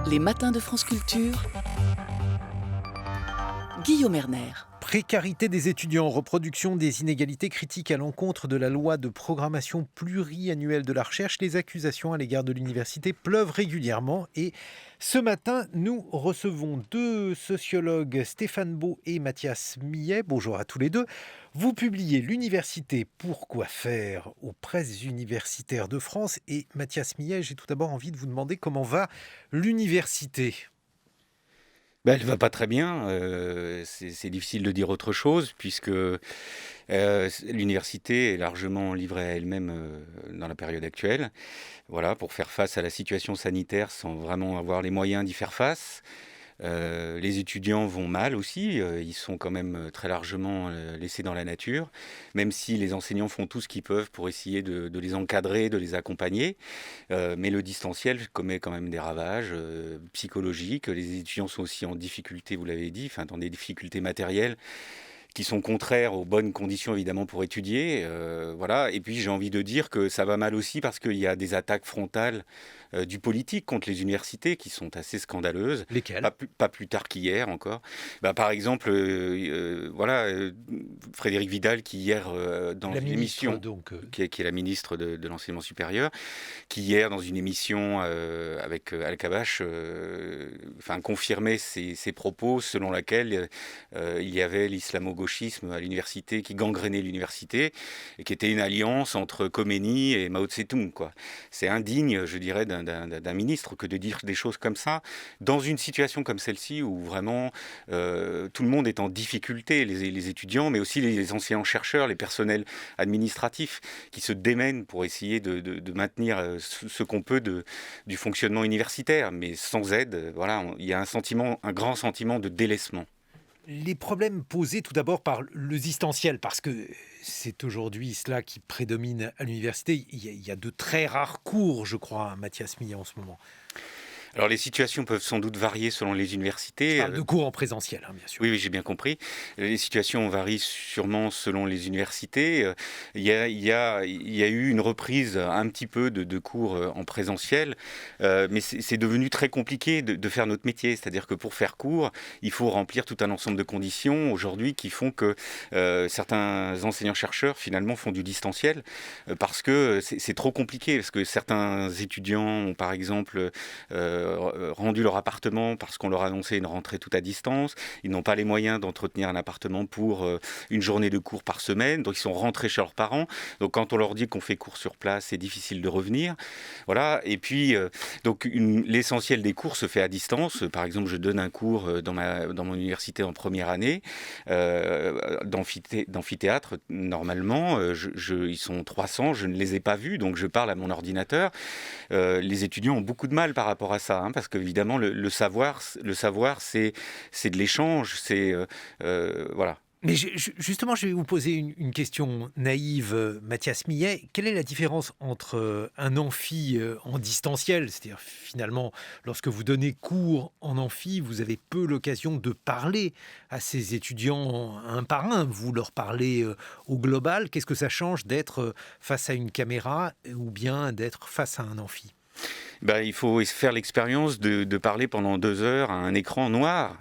Les matins de France Culture, Guillaume Erner. Précarité des étudiants, reproduction des inégalités critiques à l'encontre de la loi de programmation pluriannuelle de la recherche. Les accusations à l'égard de l'université pleuvent régulièrement et ce matin, nous recevons deux sociologues, Stéphane Beau et Mathias Millet. Bonjour à tous les deux. Vous publiez l'université Pourquoi faire aux presses universitaires de France. Et Mathias Millet, j'ai tout d'abord envie de vous demander comment va l'université. Elle va pas très bien, c'est difficile de dire autre chose puisque, l'université est largement livrée à elle-même, dans la période actuelle. Voilà, pour faire face à la situation sanitaire sans vraiment avoir les moyens d'y faire face. Les étudiants vont mal aussi, ils sont quand même, très largement, laissés dans la nature, même si les enseignants font tout ce qu'ils peuvent pour essayer de les encadrer, de les accompagner. Mais le distanciel commet quand même des ravages, psychologiques. Les étudiants sont aussi en difficulté, vous l'avez dit, enfin dans des difficultés matérielles qui sont contraires aux bonnes conditions évidemment pour étudier. Voilà. Et puis j'ai envie de dire que ça va mal aussi parce qu'il y a des attaques frontales du politique contre les universités qui sont assez scandaleuses. Lesquels ? Pas plus tard qu'hier encore. Par exemple, Frédérique Vidal qui hier dans La une ministre, émission, donc, qui est la ministre de l'enseignement supérieur, qui hier dans une émission avec Al-Kabash confirmait ses propos selon laquelle il y avait l'islamo-gauchisme à l'université qui gangrénait l'université et qui était une alliance entre Khomeini et Mao Tse-tung, quoi. C'est indigne, je dirais, d'un ministre que de dire des choses comme ça dans une situation comme celle-ci où vraiment tout le monde est en difficulté, les étudiants, mais aussi les enseignants-chercheurs, les personnels administratifs qui se démènent pour essayer de maintenir ce qu'on peut du fonctionnement universitaire, mais sans aide. Voilà, il y a un grand sentiment de délaissement. Les problèmes posés tout d'abord par le distanciel, parce que c'est aujourd'hui cela qui prédomine à l'université. Il y a de très rares cours, je crois, Mathias Millet, en ce moment. Alors les situations peuvent sans doute varier selon les universités. Je parle de cours en présentiel, bien sûr. Oui, j'ai bien compris. Les situations varient sûrement selon les universités. Il y a eu une reprise un petit peu de cours en présentiel, mais c'est devenu très compliqué de faire notre métier. C'est-à-dire que pour faire cours, il faut remplir tout un ensemble de conditions aujourd'hui qui font que certains enseignants-chercheurs finalement font du distanciel parce que c'est trop compliqué, parce que certains étudiants ont par exemple rendu leur appartement parce qu'on leur annonçait une rentrée tout à distance. Ils n'ont pas les moyens d'entretenir un appartement pour une journée de cours par semaine, donc ils sont rentrés chez leurs parents. Donc quand on leur dit qu'on fait cours sur place, c'est difficile de revenir. Voilà. Et puis l'essentiel des cours se fait à distance. Par exemple, je donne un cours dans mon université en première année d'amphithéâtre. Normalement, ils sont 300, je ne les ai pas vus, donc je parle à mon ordinateur. Les étudiants ont beaucoup de mal par rapport à ça. Parce qu'évidemment, le savoir, c'est de l'échange, voilà. Mais justement, je vais vous poser une question naïve, Mathias Millet. Quelle est la différence entre un amphi en distanciel, c'est-à-dire finalement, lorsque vous donnez cours en amphi, vous avez peu l'occasion de parler à ces étudiants un par un, vous leur parlez au global. Qu'est-ce que ça change d'être face à une caméra ou bien d'être face à un amphi ? Il faut faire l'expérience de parler pendant 2 heures à un écran noir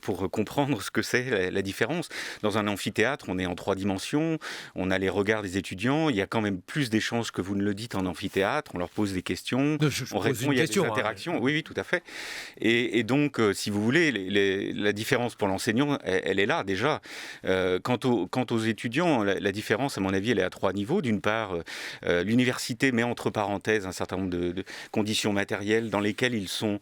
pour comprendre ce que c'est la différence. Dans un amphithéâtre, on est en 3 dimensions, on a les regards des étudiants, il y a quand même plus d'échanges que vous ne le dites en amphithéâtre, on leur pose des questions, on répond, il y a des interactions. Oui, tout à fait. Et donc, si vous voulez, la différence pour l'enseignant, elle est là déjà. Quant aux étudiants, la différence, à mon avis, elle est à 3 niveaux. D'une part, l'université met entre parenthèses un certain nombre de conditions matérielles dans lesquelles ils sont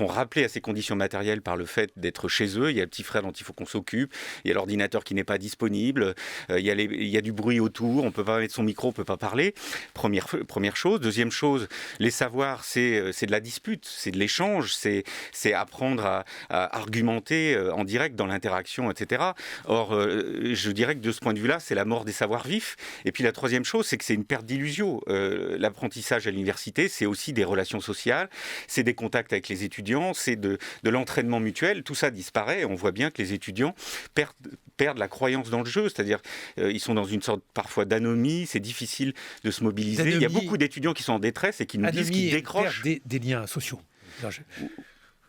rappelés à ces conditions matérielles par le fait d'être chez eux. Il y a le petit frère dont il faut qu'on s'occupe, il y a l'ordinateur qui n'est pas disponible, il y a du bruit autour, on ne peut pas mettre son micro, on ne peut pas parler. Première chose. Deuxième chose, les savoirs, c'est de la dispute, c'est de l'échange, c'est apprendre à argumenter en direct dans l'interaction, etc. Or, je dirais que de ce point de vue-là, c'est la mort des savoirs vifs. Et puis la troisième chose, c'est que c'est une perte d'illusion. L'apprentissage l'apprentissage à l'université, c'est aussi des relations sociales, c'est des contacts avec les étudiants, c'est de l'entraînement mutuel. Tout ça disparaît. On voit bien que les étudiants perdent la croyance dans le jeu, c'est-à-dire ils sont dans une sorte parfois d'anomie, c'est difficile de se mobiliser. Il y a beaucoup d'étudiants qui sont en détresse et qui nous disent qu'ils décrochent. Des liens sociaux. Non,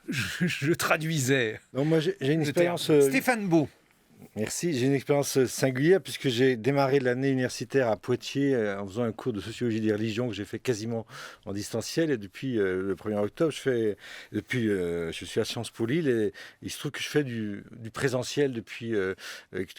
je traduisais. Non, moi j'ai une expérience. Stéphane Beau. Merci, j'ai une expérience singulière puisque j'ai démarré l'année universitaire à Poitiers en faisant un cours de sociologie des religions que j'ai fait quasiment en distanciel, et depuis le 1er octobre, je suis à Sciences Po Lille, et il se trouve que je fais du présentiel depuis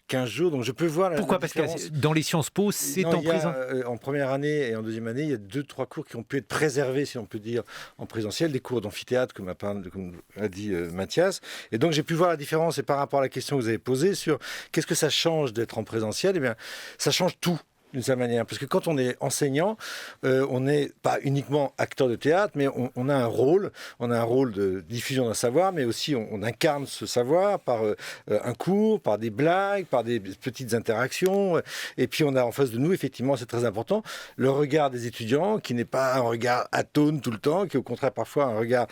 15 jours, donc je peux voir Pourquoi ? la différence. Parce que dans les Sciences Po, c'est en présent. En première année et en deuxième année, il y a 2-3 cours qui ont pu être préservés, si on peut dire, en présentiel, des cours d'amphithéâtre, comme a dit Mathias, et donc j'ai pu voir la différence. Et par rapport à la question que vous avez posée sur qu'est-ce que ça change d'être en présentiel, eh bien, ça change tout d'une certaine manière. Parce que quand on est enseignant, on n'est pas uniquement acteur de théâtre, mais on a un rôle. On a un rôle de diffusion d'un savoir, mais aussi on incarne ce savoir par un cours, par des blagues, par des petites interactions. Et puis on a en face de nous, effectivement, c'est très important, le regard des étudiants, qui n'est pas un regard atone tout le temps, qui est au contraire parfois un regard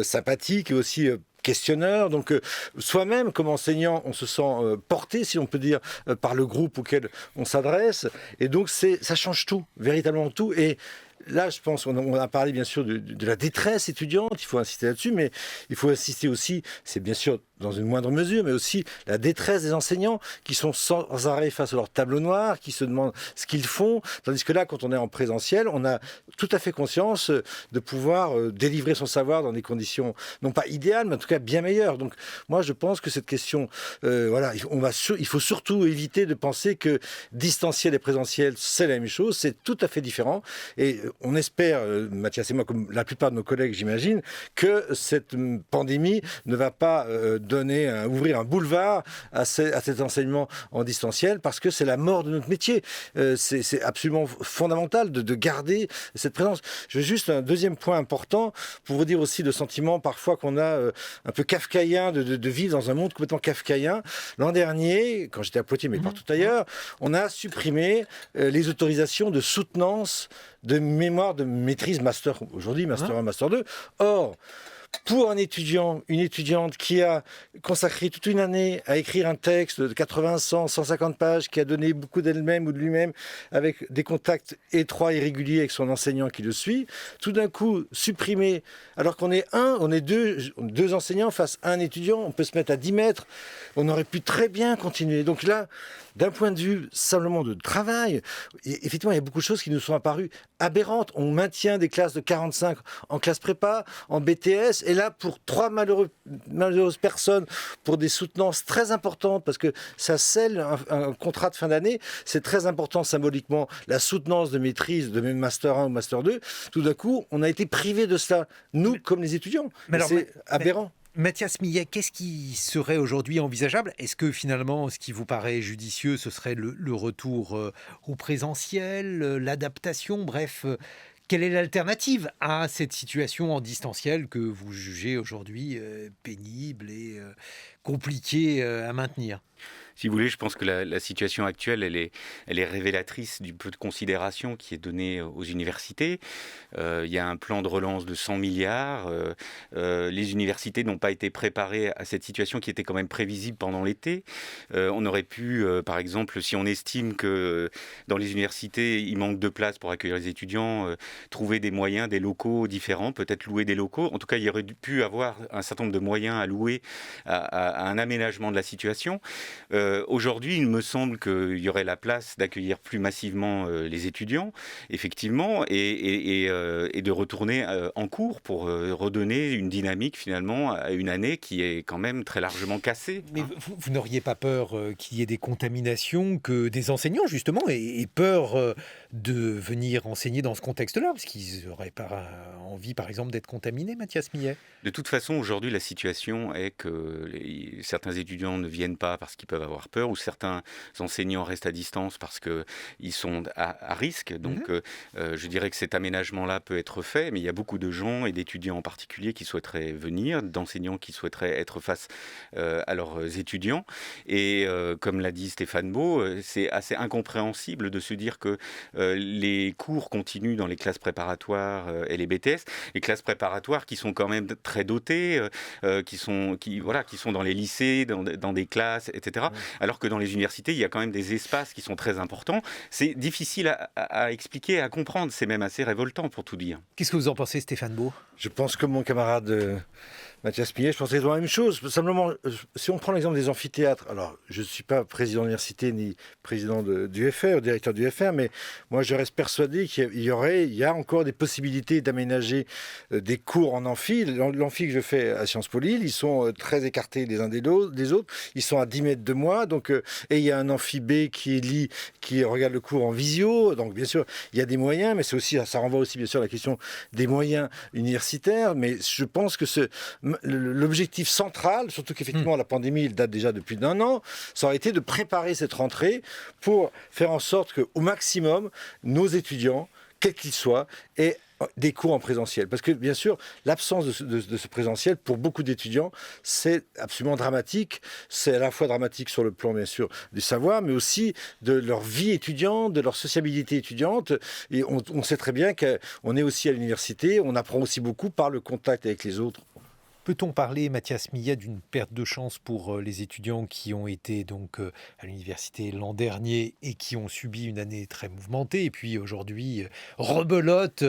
sympathique et aussi questionneur. Donc soi-même, comme enseignant, on se sent porté, si on peut dire, par le groupe auquel on s'adresse. Et donc ça change tout, véritablement tout. Et là, je pense, on a parlé bien sûr de la détresse étudiante, il faut insister là-dessus, mais il faut insister aussi, c'est bien sûr dans une moindre mesure, mais aussi la détresse des enseignants qui sont sans arrêt face à leur tableau noir, qui se demandent ce qu'ils font, tandis que là, quand on est en présentiel, on a tout à fait conscience de pouvoir délivrer son savoir dans des conditions, non pas idéales, mais en tout cas bien meilleures. Donc moi, je pense que cette question, il faut surtout éviter de penser que distanciel et présentiel, c'est la même chose, c'est tout à fait différent. Et on espère, Mathias et moi, comme la plupart de nos collègues, j'imagine, que cette pandémie ne va pas ouvrir un boulevard à cet enseignement en distanciel, parce que c'est la mort de notre métier. C'est absolument fondamental de garder cette présence. Je veux juste un deuxième point important pour vous dire aussi le sentiment parfois qu'on a un peu kafkaïen de vivre dans un monde complètement kafkaïen. L'an dernier, quand j'étais à Poitiers, mais partout ailleurs, on a supprimé les autorisations de soutenance de mémoire de maîtrise master, aujourd'hui master 1, master 2. Or, pour un étudiant, une étudiante qui a consacré toute une année à écrire un texte de 80, 100, 150 pages, qui a donné beaucoup d'elle-même ou de lui-même, avec des contacts étroits et réguliers avec son enseignant qui le suit, tout d'un coup supprimé, alors qu'on est deux enseignants face à un étudiant, on peut se mettre à 10 mètres, on aurait pu très bien continuer. Donc là, d'un point de vue simplement de travail, effectivement, il y a beaucoup de choses qui nous sont apparues aberrantes. On maintient des classes de 45 en classe prépa, en BTS, et là, pour 3 malheureuses personnes, pour des soutenances très importantes, parce que ça scelle un contrat de fin d'année, c'est très important symboliquement, la soutenance de maîtrise de Master 1 ou Master 2, tout d'un coup, on a été privés de cela, nous, comme les étudiants. C'est aberrant. Mathias Millet, qu'est-ce qui serait aujourd'hui envisageable ? Est-ce que finalement, ce qui vous paraît judicieux, ce serait le retour au présentiel, l'adaptation, bref, quelle est l'alternative à cette situation en distanciel que vous jugez aujourd'hui pénible et compliquée à maintenir ? Si vous voulez, je pense que la situation actuelle, elle est révélatrice du peu de considération qui est donné aux universités. Il y a un plan de relance de 100 milliards. Les universités n'ont pas été préparées à cette situation qui était quand même prévisible pendant l'été. On aurait pu, par exemple, si on estime que dans les universités, il manque de place pour accueillir les étudiants, trouver des moyens, des locaux différents, peut-être louer des locaux. En tout cas, il y aurait pu avoir un certain nombre de moyens à louer à un aménagement de la situation. Aujourd'hui, il me semble qu'il y aurait la place d'accueillir plus massivement les étudiants, effectivement, et de retourner en cours pour redonner une dynamique finalement à une année qui est quand même très largement cassée. Mais vous n'auriez pas peur qu'il y ait des contaminations, que des enseignants justement aient peur de venir enseigner dans ce contexte-là, parce qu'ils n'auraient pas envie, par exemple, d'être contaminés, Mathias Millet ? De toute façon, aujourd'hui, la situation est que certains étudiants ne viennent pas parce qu'ils peuvent avoir avoir peur, où certains enseignants restent à distance parce qu'ils sont à risque. Donc, je dirais que cet aménagement-là peut être fait, mais il y a beaucoup de gens et d'étudiants en particulier qui souhaiteraient venir, d'enseignants qui souhaiteraient être face à leurs étudiants. Et comme l'a dit Stéphane Beau, c'est assez incompréhensible de se dire que les cours continuent dans les classes préparatoires et les BTS, les classes préparatoires qui sont quand même très dotées, qui sont dans les lycées, dans des classes, etc. Alors que dans les universités, il y a quand même des espaces qui sont très importants. C'est difficile à expliquer, à comprendre. C'est même assez révoltant pour tout dire. Qu'est-ce que vous en pensez, Stéphane Beau ? Je pense comme mon camarade Mathias Millet, je pense exactement la même chose. Simplement, si on prend l'exemple des amphithéâtres, alors je ne suis pas président de l'université ni président du FR, directeur du FR, mais moi je reste persuadé qu'il y a encore des possibilités d'aménager des cours en amphi. L'amphi que je fais à Sciences Po Lille, ils sont très écartés les uns des autres, ils sont à 10 mètres de moi, donc, et il y a un amphi B qui regarde le cours en visio, donc bien sûr il y a des moyens, mais ça renvoie aussi bien sûr à la question des moyens universitaires, mais je pense que l'objectif central, surtout qu'effectivement la pandémie elle date déjà de plus d'1 an, ça aurait été de préparer cette rentrée pour faire en sorte qu'au maximum, nos étudiants, quels qu'ils soient, aient des cours en présentiel. Parce que bien sûr, l'absence de ce présentiel, pour beaucoup d'étudiants, c'est absolument dramatique. C'est à la fois dramatique sur le plan, bien sûr, du savoir, mais aussi de leur vie étudiante, de leur sociabilité étudiante. Et on sait très bien qu'on est aussi à l'université, on apprend aussi beaucoup par le contact avec les autres. Peut-on parler, Mathias Millet, d'une perte de chance pour les étudiants qui ont été donc à l'université l'an dernier et qui ont subi une année très mouvementée, et puis aujourd'hui, rebelote,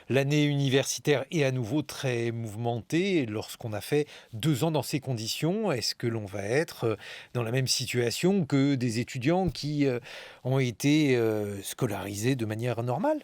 l'année universitaire est à nouveau très mouvementée. Lorsqu'on a fait 2 ans dans ces conditions, est-ce que l'on va être dans la même situation que des étudiants qui ont été scolarisés de manière normale ?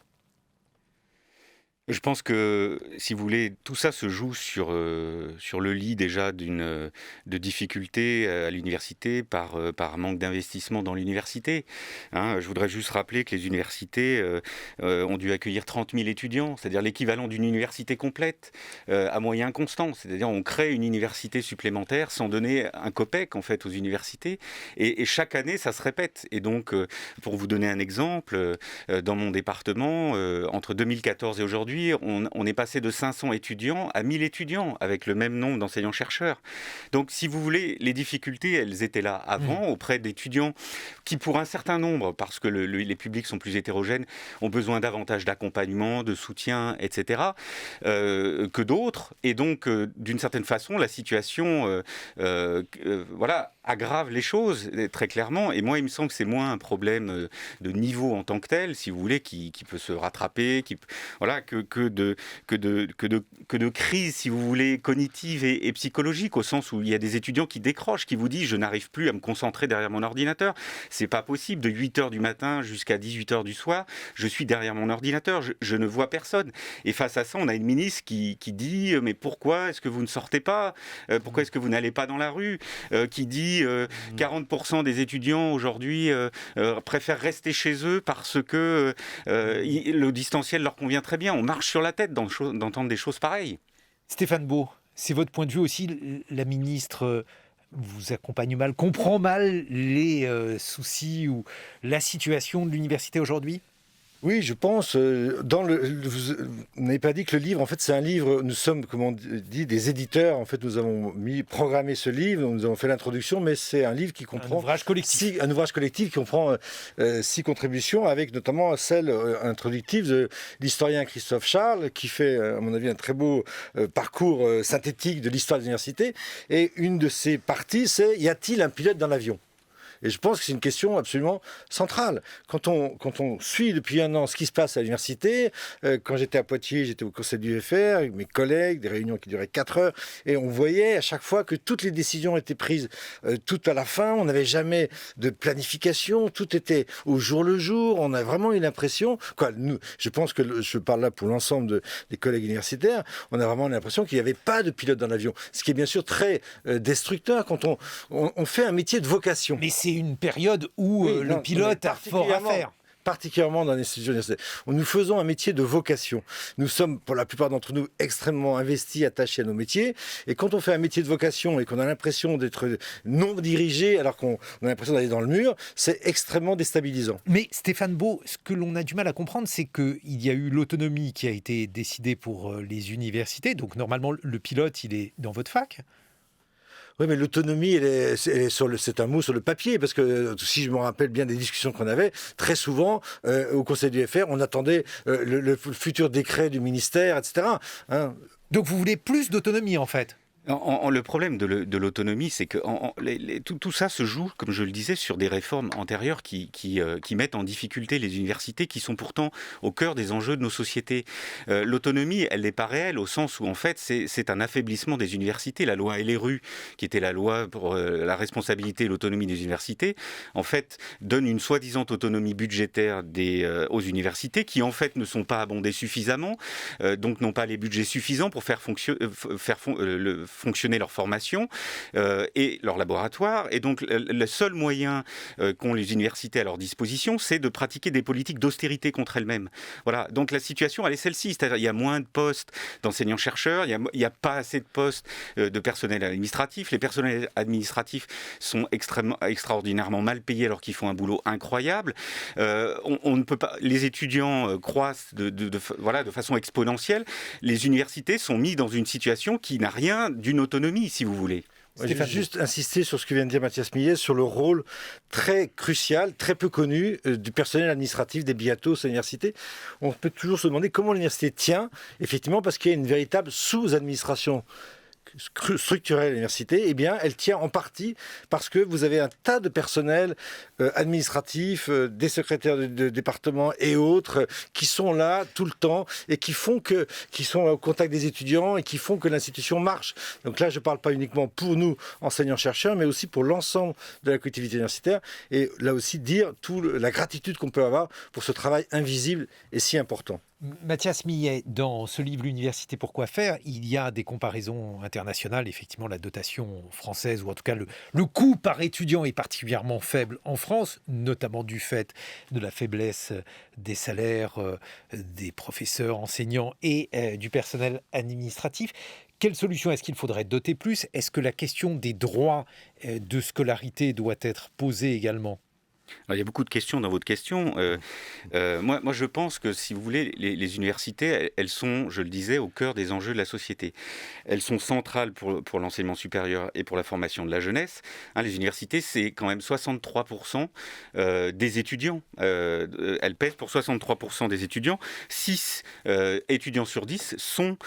Je pense que, si vous voulez, tout ça se joue sur le lit déjà de difficultés à l'université par manque d'investissement dans l'université. Je voudrais juste rappeler que les universités ont dû accueillir 30 000 étudiants, c'est-à-dire l'équivalent d'une université complète à moyens constants. C'est-à-dire on crée une université supplémentaire sans donner un copec en fait aux universités. Et chaque année, ça se répète. Et donc, pour vous donner un exemple, dans mon département, entre 2014 et aujourd'hui, on est passé de 500 étudiants à 1000 étudiants avec le même nombre d'enseignants-chercheurs. Donc, si vous voulez, les difficultés, elles étaient là avant auprès d'étudiants qui, pour un certain nombre, parce que les publics sont plus hétérogènes, ont besoin davantage d'accompagnement, de soutien, etc., que d'autres. Et donc, d'une certaine façon, la situation aggrave les choses, très clairement. Et moi, il me semble que c'est moins un problème de niveau en tant que tel, si vous voulez, qui peut se rattraper, que de crise, si vous voulez, cognitive et psychologique, au sens où il y a des étudiants qui décrochent, qui vous disent « je n'arrive plus à me concentrer derrière mon ordinateur, c'est pas possible, de 8h du matin jusqu'à 18h du soir, je suis derrière mon ordinateur, je ne vois personne ». Et face à ça, on a une ministre qui dit « mais pourquoi est-ce que vous ne sortez pas ? Pourquoi est-ce que vous n'allez pas dans la rue ?» qui dit 40% des étudiants aujourd'hui préfèrent rester chez eux parce que le distanciel leur convient très bien. On marche sur la tête d'entendre des choses pareilles. Stéphane Beau, c'est votre point de vue aussi. La ministre vous accompagne mal, comprend mal les soucis ou la situation de l'université aujourd'hui ? Oui, je pense. Vous n'avez pas dit que le livre, en fait, c'est un livre. Nous sommes, comme on dit, des éditeurs. En fait, nous avons programmé ce livre. Nous avons fait l'introduction, mais c'est un livre qui comprend un ouvrage collectif qui comprend 6 contributions, avec notamment celle introductive de l'historien Christophe Charles, qui fait, à mon avis, un très beau parcours synthétique de l'histoire de l'université. Et une de ces parties, c'est: y a-t-il un pilote dans l'avion ? Et je pense que c'est une question absolument centrale. Quand on suit depuis 1 an ce qui se passe à l'université, quand j'étais à Poitiers, j'étais au conseil du FR, avec mes collègues, des réunions qui duraient 4 heures, et on voyait à chaque fois que toutes les décisions étaient prises tout à la fin, on n'avait jamais de planification, tout était au jour le jour, on a vraiment eu l'impression, je pense que je parle là pour l'ensemble des collègues universitaires, on a vraiment l'impression qu'il n'y avait pas de pilote dans l'avion, ce qui est bien sûr très destructeur quand on fait un métier de vocation. Mais c'est une période où le pilote a fort à faire. particulièrement dans l'institution universitaire. Nous faisons un métier de vocation. Nous sommes, pour la plupart d'entre nous, extrêmement investis, attachés à nos métiers. Et quand on fait un métier de vocation et qu'on a l'impression d'être non dirigé, alors qu'on a l'impression d'aller dans le mur, c'est extrêmement déstabilisant. Mais Stéphane Beau, ce que l'on a du mal à comprendre, c'est qu'il y a eu l'autonomie qui a été décidée pour les universités. Donc normalement, le pilote, il est dans votre fac. Oui, mais l'autonomie, c'est un mot sur le papier, parce que si je me rappelle bien des discussions qu'on avait, très souvent, au Conseil du FR, on attendait le futur décret du ministère, etc. Hein. Donc vous voulez plus d'autonomie, en fait? Le problème de l'autonomie, c'est que tout ça se joue, comme je le disais, sur des réformes antérieures qui mettent en difficulté les universités, qui sont pourtant au cœur des enjeux de nos sociétés. L'autonomie, elle n'est pas réelle, au sens où, en fait, c'est un affaiblissement des universités. La loi LRU, qui était la loi pour la responsabilité et l'autonomie des universités, en fait, donne une soi-disant autonomie budgétaire aux universités, qui, en fait, ne sont pas abondées suffisamment, donc n'ont pas les budgets suffisants pour faire fonctionner leur formation et leur laboratoire. Et donc, le seul moyen qu'ont les universités à leur disposition, c'est de pratiquer des politiques d'austérité contre elles-mêmes. Voilà. Donc, la situation, elle est celle-ci. C'est-à-dire, il y a moins de postes d'enseignants-chercheurs, il n'y a pas assez de postes de personnel administratif. Les personnels administratifs sont extraordinairement mal payés alors qu'ils font un boulot incroyable. On ne peut pas... Les étudiants croissent de façon exponentielle. Les universités sont mises dans une situation qui n'a rien d'une autonomie, si vous voulez. Je vais juste insister sur ce que vient de dire Mathias Millet, sur le rôle très crucial, très peu connu du personnel administratif des biatos à l'université. On peut toujours se demander comment l'université tient, effectivement, parce qu'il y a une véritable sous-administration structurelle à l'université. Eh bien, elle tient en partie parce que vous avez un tas de personnel administratif, des secrétaires de département et autres, qui sont là tout le temps et qui sont au contact des étudiants et qui font que l'institution marche. Donc là, je ne parle pas uniquement pour nous, enseignants-chercheurs, mais aussi pour l'ensemble de la collectivité universitaire. Et là aussi, dire la gratitude qu'on peut avoir pour ce travail invisible et si important. Mathias Millet, dans ce livre L'université pourquoi faire, il y a des comparaisons internationales. Effectivement, la dotation française, ou en tout cas le coût par étudiant est particulièrement faible en France, notamment du fait de la faiblesse des salaires des professeurs, enseignants et du personnel administratif. Quelle solution est-ce qu'il faudrait doter plus? Est-ce que la question des droits de scolarité doit être posée également? Alors, il y a beaucoup de questions dans votre question. Moi, je pense que, si vous voulez, les universités, elles sont, je le disais, au cœur des enjeux de la société. Elles sont centrales pour l'enseignement supérieur et pour la formation de la jeunesse. Les universités, c'est quand même 63% des étudiants. Elles pèsent pour 63% des étudiants. 6 étudiants sur 10 sont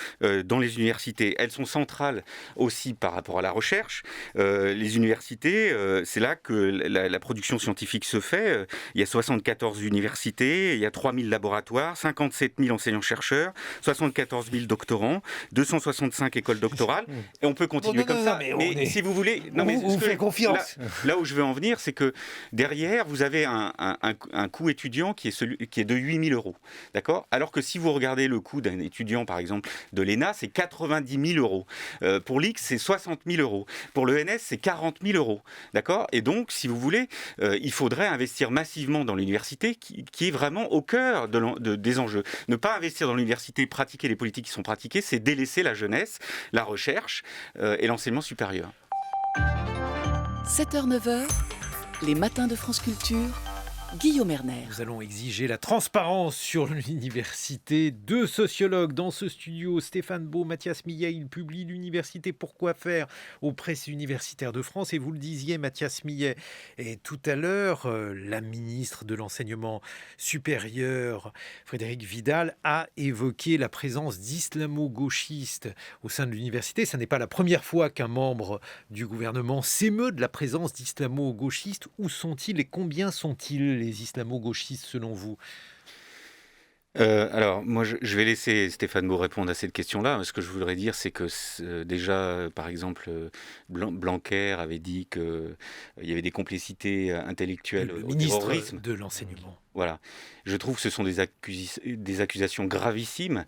dans les universités. Elles sont centrales aussi par rapport à la recherche. Les universités, c'est là que la production scientifique se fait. Il y a 74 universités, il y a 3000 laboratoires, 57 000 enseignants-chercheurs, 74 000 doctorants, 265 écoles doctorales, et on peut continuer comme ça. Mais si vous voulez... On fait confiance. Là où je veux en venir, c'est que derrière, vous avez un coût étudiant qui est de 8 000 euros. D'accord ? Alors que si vous regardez le coût d'un étudiant, par exemple, de l'ENA, c'est 90 000 euros. Pour l'IX, c'est 60 000 euros. Pour l'ENS, c'est 40 000 euros. D'accord ? Et donc, si vous voulez, il faudrait investir massivement dans l'université qui est vraiment au cœur des enjeux. Ne pas investir dans l'université, pratiquer les politiques qui sont pratiquées, c'est délaisser la jeunesse, la recherche et l'enseignement supérieur. 7h-9h, les matins de France Culture, Guillaume Erner. Nous allons exiger la transparence sur l'université. 2 sociologues dans ce studio, Stéphane Beau, Mathias Millet. Ils publient L'université pourquoi faire aux presses universitaires de France. Et vous le disiez, Mathias Millet, et tout à l'heure, la ministre de l'Enseignement supérieur, Frédérique Vidal, a évoqué la présence d'islamo-gauchistes au sein de l'université. Ce n'est pas la première fois qu'un membre du gouvernement s'émeut de la présence d'islamo-gauchistes. Où sont-ils et combien sont-ils, les islamo-gauchistes, selon vous? Alors, moi, je vais laisser Stéphane Beau répondre à cette question-là. Ce que je voudrais dire, c'est que déjà, par exemple, Blanquer avait dit qu'il y avait des complicités intellectuelles Le au ministre terrorisme. de l'enseignement. Voilà. Je trouve que ce sont des accusations gravissimes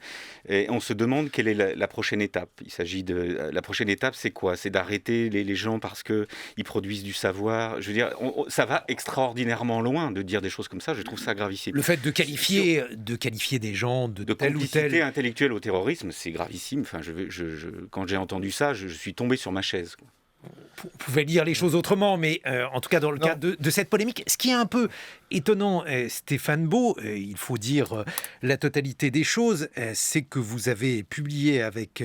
et on se demande quelle est la prochaine étape. La prochaine étape, c'est quoi? C'est d'arrêter les gens parce qu'ils produisent du savoir. Je veux dire, ça va extraordinairement loin de dire des choses comme ça. Je trouve ça gravissime. Le fait de qualifier des gens de tel ou tel... complicité intellectuelle au terrorisme, c'est gravissime. Enfin, quand j'ai entendu ça, je suis tombé sur ma chaise, quoi. Vous pouvez lire les choses autrement, mais en tout cas dans le cadre de cette polémique, ce qui est un peu étonnant, Stéphane Beau, il faut dire la totalité des choses, c'est que vous avez publié avec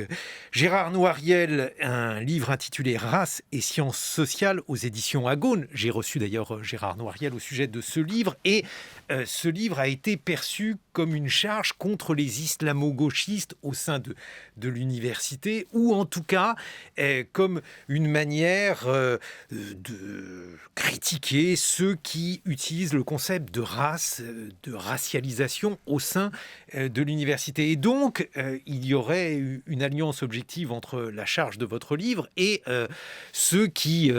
Gérard Noiriel un livre intitulé Race et sciences sociales aux éditions Agone. J'ai reçu d'ailleurs Gérard Noiriel au sujet de ce livre, et ce livre a été perçu comme une charge contre les islamo-gauchistes au sein de l'université, ou en tout cas comme une manière de critiquer ceux qui utilisent le concept de race, de racialisation au sein de l'université. Et donc, il y aurait une alliance objective entre la charge de votre livre et ceux qui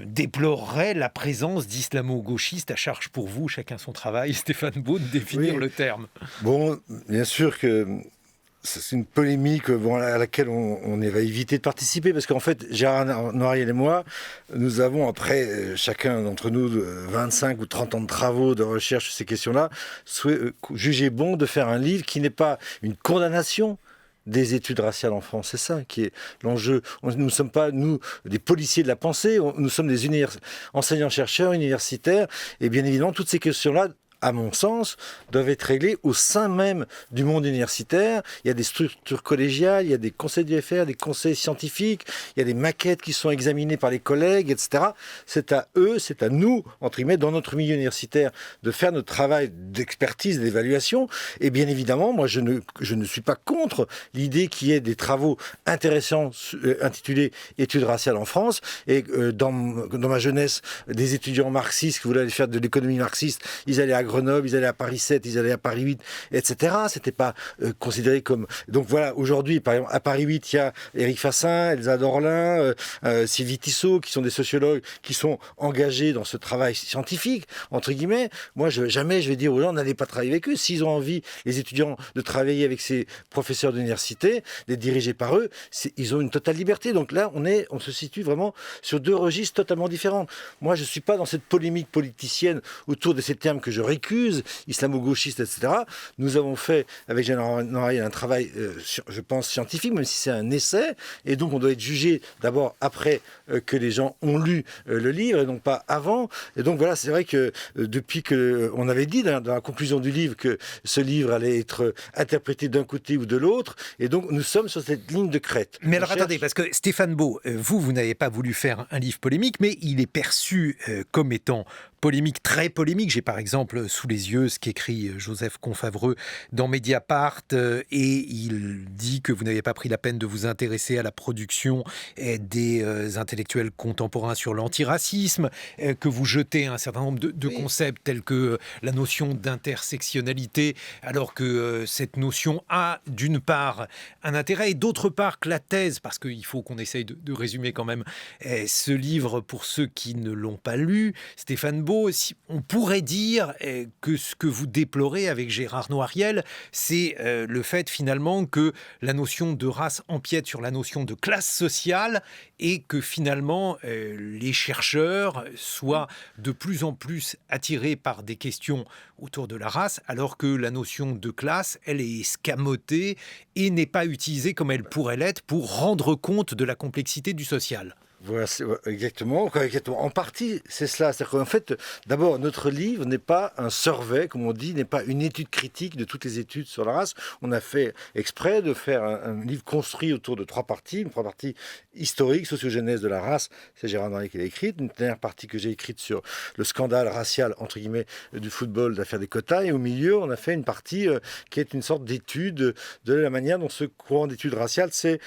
déploreraient la présence d'islamo-gauchistes. À charge pour vous, chacun son travail, Stéphane Beau, de définir le terme. Bon, bien sûr que c'est une polémique à laquelle on va éviter de participer, parce qu'en fait, Gérard Noiriel et moi, nous avons, après chacun d'entre nous 25 ou 30 ans de travaux, de recherche sur ces questions-là, jugé bon de faire un livre qui n'est pas une condamnation des études raciales en France. C'est ça qui est l'enjeu. Nous ne sommes pas, nous, des policiers de la pensée, nous sommes des enseignants-chercheurs universitaires, et bien évidemment, toutes ces questions-là, à mon sens, doivent être réglées au sein même du monde universitaire. Il y a des structures collégiales, il y a des conseils du FR, des conseils scientifiques, il y a des maquettes qui sont examinées par les collègues, etc. C'est à eux, c'est à nous, entre guillemets, dans notre milieu universitaire, de faire notre travail d'expertise, d'évaluation. Et bien évidemment, moi, je ne suis pas contre l'idée qu'il y ait des travaux intéressants intitulés « Études raciales en France ». Et dans ma jeunesse, des étudiants marxistes qui voulaient aller faire de l'économie marxiste, ils allaient à Grenoble, ils allaient à Paris 7, ils allaient à Paris 8, etc. C'était pas considéré comme... Donc voilà, aujourd'hui, par exemple, à Paris 8, il y a Éric Fassin, Elsa Dorlin, Sylvie Tissot, qui sont des sociologues qui sont engagés dans ce travail scientifique, entre guillemets. Moi, jamais je vais dire aux gens, n'allez pas travailler avec eux. S'ils ont envie, les étudiants, de travailler avec ces professeurs d'université, d'être dirigés par eux, ils ont une totale liberté. Donc là, on se situe vraiment sur deux registres totalement différents. Moi, je suis pas dans cette polémique politicienne autour de ces termes que je récuse, islamo-gauchiste, etc. Nous avons fait, avec Gérard Noiriel, un travail, je pense, scientifique, même si c'est un essai, et donc on doit être jugé d'abord après que les gens ont lu le livre, et donc pas avant. Et donc voilà, c'est vrai que depuis qu'on avait dit dans la conclusion du livre que ce livre allait être interprété d'un côté ou de l'autre, et donc nous sommes sur cette ligne de crête. Mais alors attendez, parce que Stéphane Beau, vous n'avez pas voulu faire un livre polémique, mais il est perçu comme étant polémique, très polémique. J'ai par exemple sous les yeux ce qu'écrit Joseph Confavreux dans Mediapart, et il dit que vous n'avez pas pris la peine de vous intéresser à la production des intellectuels contemporains sur l'antiracisme, que vous jetez un certain nombre de concepts tels que la notion d'intersectionnalité, alors que cette notion a d'une part un intérêt et d'autre part que la thèse, parce qu'il faut qu'on essaye de résumer quand même ce livre pour ceux qui ne l'ont pas lu, Stéphane Beau, on pourrait dire que ce que vous déplorez avec Gérard Noiriel, c'est le fait finalement que la notion de race empiète sur la notion de classe sociale et que finalement les chercheurs soient de plus en plus attirés par des questions autour de la race, alors que la notion de classe, elle est escamotée et n'est pas utilisée comme elle pourrait l'être pour rendre compte de la complexité du social. Voilà, exactement. En partie, c'est cela. C'est-à-dire qu'en fait, d'abord, notre livre n'est pas un survey, comme on dit, n'est pas une étude critique de toutes les études sur la race. On a fait exprès de faire un livre construit autour de trois parties. Une première partie historique, sociogénèse de la race, c'est Gérard Noiriel qui l'a écrite. Une dernière partie que j'ai écrite sur le scandale racial, entre guillemets, du football, de l'affaire des quotas. Et au milieu, on a fait une partie qui est une sorte d'étude de la manière dont ce courant d'études raciales s'est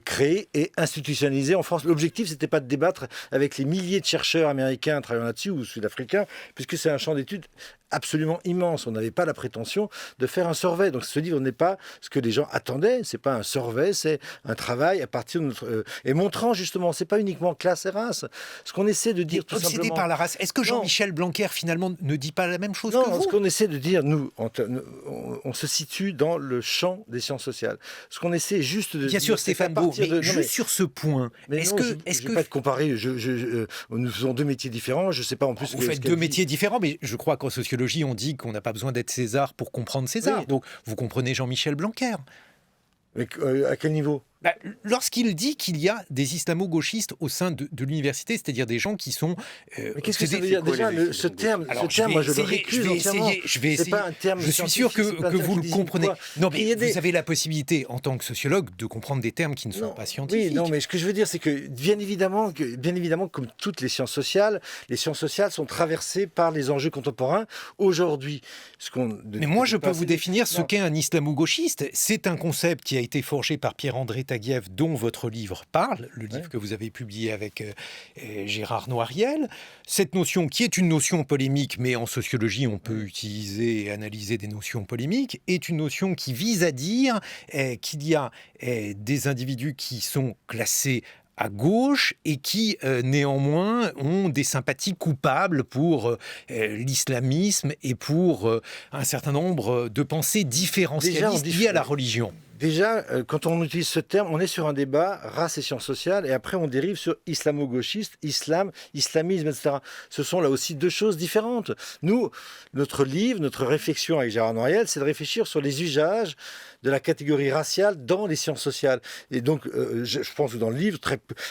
créé et institutionnalisé en France. L'objectif, c'était pas de débattre avec les milliers de chercheurs américains travaillant là-dessus ou sud-africains, puisque c'est un champ d'études absolument immense. On n'avait pas la prétention de faire un survey. Donc ce livre n'est pas ce que les gens attendaient. C'est pas un survey, c'est un travail à partir de notre et montrant justement, c'est pas uniquement classe et race. Ce qu'on essaie de dire tout obsédé simplement. par la race. Est-ce que Jean-Michel Blanquer finalement ne dit pas la même chose que vous? Ce qu'on essaie de dire, nous, on se situe dans le champ des sciences sociales. Ce qu'on essaie juste de bien dire, sûr, Stéphane Beau, mais juste sur ce point, est-ce que pas être comparé, nous faisons deux métiers différents. Je sais pas en plus. Vous faites deux métiers différents, mais je crois qu'en sociologie, on dit qu'on n'a pas besoin d'être César pour comprendre César. Oui. Donc, vous comprenez Jean-Michel Blanquer. Mais à quel niveau ? Lorsqu'il dit qu'il y a des islamo-gauchistes au sein de l'université, c'est-à-dire des gens qui sont... mais qu'est-ce que ça veut dire déjà ce terme, moi je le récuse entièrement. Je vais essayer. Pas un terme je suis sûr que vous le comprenez. Non, mais vous avez la possibilité, en tant que sociologue, de comprendre des termes qui ne sont pas scientifiques. Oui, non, mais ce que je veux dire, c'est que bien évidemment, comme toutes les sciences sociales sont traversées par les enjeux contemporains. Aujourd'hui, mais moi, je peux vous définir ce qu'est un islamo-gauchiste. C'est un concept qui a été forgé par Pierre-André Taguieff, dont votre livre parle, le livre que vous avez publié avec Gérard Noiriel. Cette notion, qui est une notion polémique, mais en sociologie, on peut utiliser et analyser des notions polémiques, est une notion qui vise à dire qu'il y a des individus qui sont classés à gauche et qui, néanmoins, ont des sympathies coupables pour l'islamisme et pour un certain nombre de pensées différentialistes liées à la religion. Déjà, quand on utilise ce terme, on est sur un débat race et sciences sociales, et après on dérive sur islamo-gauchiste, islamisme, etc. Ce sont là aussi deux choses différentes. Nous, notre livre, notre réflexion avec Gérard Noiriel, c'est de réfléchir sur les usages de la catégorie raciale dans les sciences sociales. Et donc, je pense que dans le livre,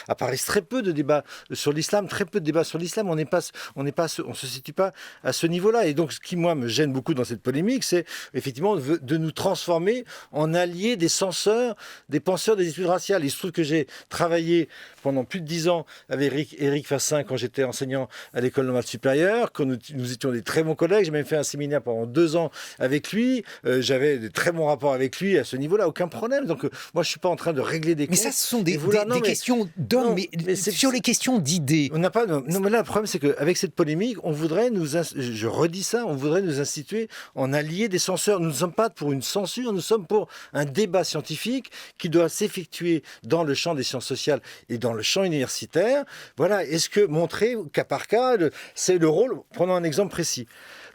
apparaissent très peu de débats sur l'islam, très peu de débats sur l'islam. On se situe pas à ce niveau-là. Et donc, ce qui, moi, me gêne beaucoup dans cette polémique, c'est effectivement de nous transformer en alliés des censeurs, des penseurs des études raciales. Il se trouve que j'ai travaillé pendant plus de 10 ans avec Éric Fassin quand j'étais enseignant à l'école normale supérieure, quand nous étions des très bons collègues. J'ai même fait un séminaire pendant 2 ans avec lui. J'avais de très bons rapports avec lui à ce niveau-là, aucun problème. Donc moi, je suis pas en train de régler des comptes. Mais ça, ce sont des questions d'hommes, mais sur les questions d'idées. On n'a pas. Non, mais là, le problème, c'est qu'avec cette polémique, on voudrait je redis ça, on voudrait nous instituer en alliés des censeurs. Nous ne sommes pas pour une censure, nous sommes pour un débat scientifique qui doit s'effectuer dans le champ des sciences sociales et dans le champ universitaire. Voilà, est-ce que montrer cas par cas, c'est le rôle, prenons un exemple précis.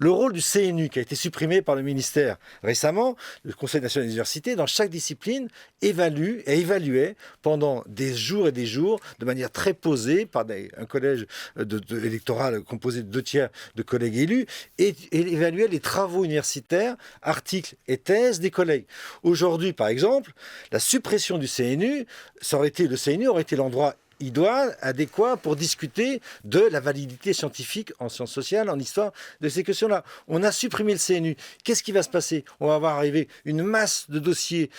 Le rôle du CNU qui a été supprimé par le ministère récemment, le Conseil national des universités, dans chaque discipline, évaluait pendant des jours et des jours, de manière très posée, par un collège électoral composé de 2/3 de collègues élus, et évaluait les travaux universitaires, articles et thèses des collègues. Aujourd'hui, par exemple, la suppression du CNU, le CNU aurait été l'endroit idoine, adéquat pour discuter de la validité scientifique en sciences sociales, en histoire de ces questions-là. On a supprimé le CNU. Qu'est-ce qui va se passer ? On va voir arriver une masse de dossiers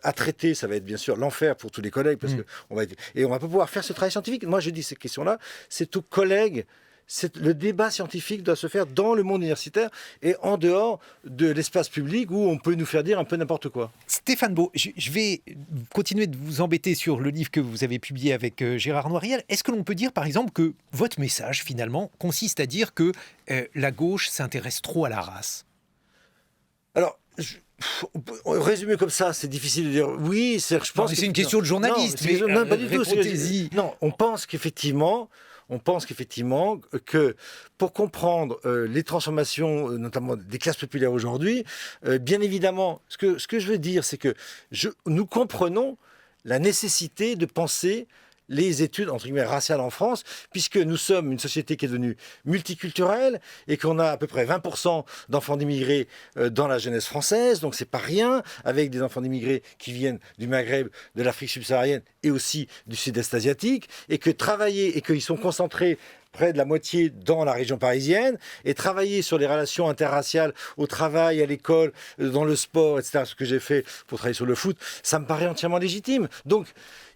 à traiter. Ça va être bien sûr l'enfer pour tous les collègues, parce que on va pas pouvoir faire ce travail scientifique. Moi, je dis ces questions-là, c'est aux collègues. Le débat scientifique doit se faire dans le monde universitaire et en dehors de l'espace public où on peut nous faire dire un peu n'importe quoi. Stéphane Beau, je vais continuer de vous embêter sur le livre que vous avez publié avec Gérard Noiriel. Est-ce que l'on peut dire, par exemple, que votre message, finalement, consiste à dire que la gauche s'intéresse trop à la race ? Alors, résumer comme ça, c'est difficile de dire oui. Je pense que c'est une question de journaliste. Non, pas du tout. Non, on pense qu'effectivement que pour comprendre les transformations, notamment des classes populaires aujourd'hui, bien évidemment, ce que je veux dire, c'est que nous comprenons la nécessité de penser les études, entre guillemets, raciales en France, puisque nous sommes une société qui est devenue multiculturelle et qu'on a à peu près 20% d'enfants d'immigrés dans la jeunesse française, donc c'est pas rien, avec des enfants d'immigrés qui viennent du Maghreb, de l'Afrique subsaharienne et aussi du Sud-Est asiatique, et qu'ils sont concentrés près de la moitié dans la région parisienne, et travailler sur les relations interraciales au travail, à l'école, dans le sport, etc., ce que j'ai fait pour travailler sur le foot, ça me paraît entièrement légitime. Donc,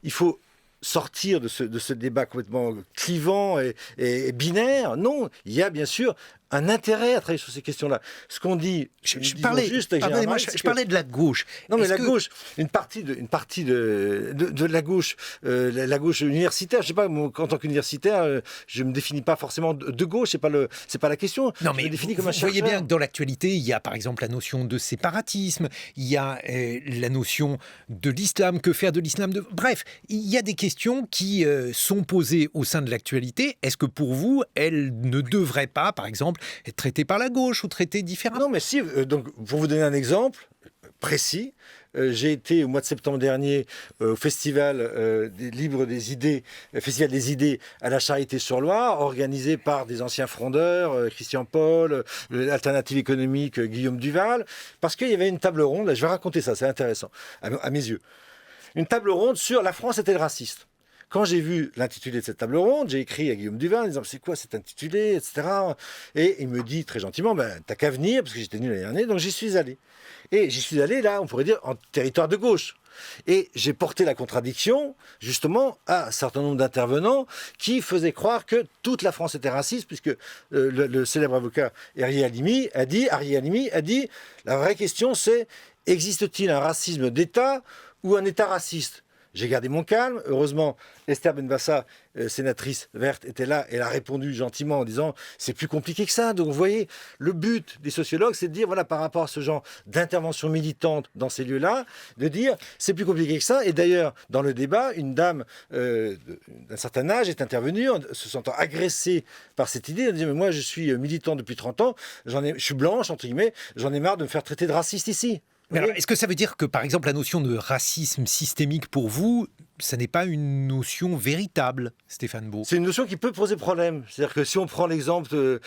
il faut sortir de ce débat complètement clivant et binaire. Non, il y a bien sûr un intérêt à travailler sur ces questions-là. Ce qu'on dit, je parlais de la gauche. Non, mais gauche, une partie de la gauche, la gauche universitaire, je sais pas, moi, en tant qu'universitaire, je me définis pas forcément de gauche, c'est pas la question. Non, mais vous voyez bien que dans l'actualité, il y a par exemple la notion de séparatisme, il y a la notion de l'islam, que faire de l'islam, bref, il y a des questions qui sont posées au sein de l'actualité. Est-ce que pour vous, elles ne devraient pas, par exemple, être traitées par la gauche ou traitées différemment? Non, mais si, donc pour vous donner un exemple précis, j'ai été au mois de septembre dernier au Festival Libre des Idées, Festival des Idées à la Charité-sur-Loire, organisé par des anciens frondeurs, Christian Paul, l'Alternative économique, Guillaume Duval, parce qu'il y avait une table ronde, je vais raconter ça, c'est intéressant, à mes yeux. Une table ronde sur la France est-elle raciste? Quand j'ai vu l'intitulé de cette table ronde, j'ai écrit à Guillaume Duval en disant c'est quoi cet intitulé, etc. Et il me dit très gentiment, t'as qu'à venir, parce que j'étais venu l'année dernière, donc j'y suis allé. Et j'y suis allé, là, on pourrait dire, en territoire de gauche. Et j'ai porté la contradiction, justement, à un certain nombre d'intervenants qui faisaient croire que toute la France était raciste, puisque le célèbre avocat Arié Halimi a dit, la vraie question c'est, existe-t-il un racisme d'État ou un État raciste? J'ai gardé mon calme. Heureusement, Esther Benbassa, sénatrice verte, était là. Elle a répondu gentiment en disant « c'est plus compliqué que ça ». Donc vous voyez, le but des sociologues, c'est de dire, voilà, par rapport à ce genre d'intervention militante dans ces lieux-là, de dire « c'est plus compliqué que ça ». Et d'ailleurs, dans le débat, une dame d'un certain âge est intervenue, se sentant agressée par cette idée. Elle dit « mais moi, je suis militant depuis 30 ans, je suis blanche, entre guillemets, j'en ai marre de me faire traiter de raciste ici ». Alors, est-ce que ça veut dire que, par exemple, la notion de racisme systémique pour vous, ça n'est pas une notion véritable, Stéphane Beau? C'est une notion qui peut poser problème. C'est-à-dire que si on prend l'exemple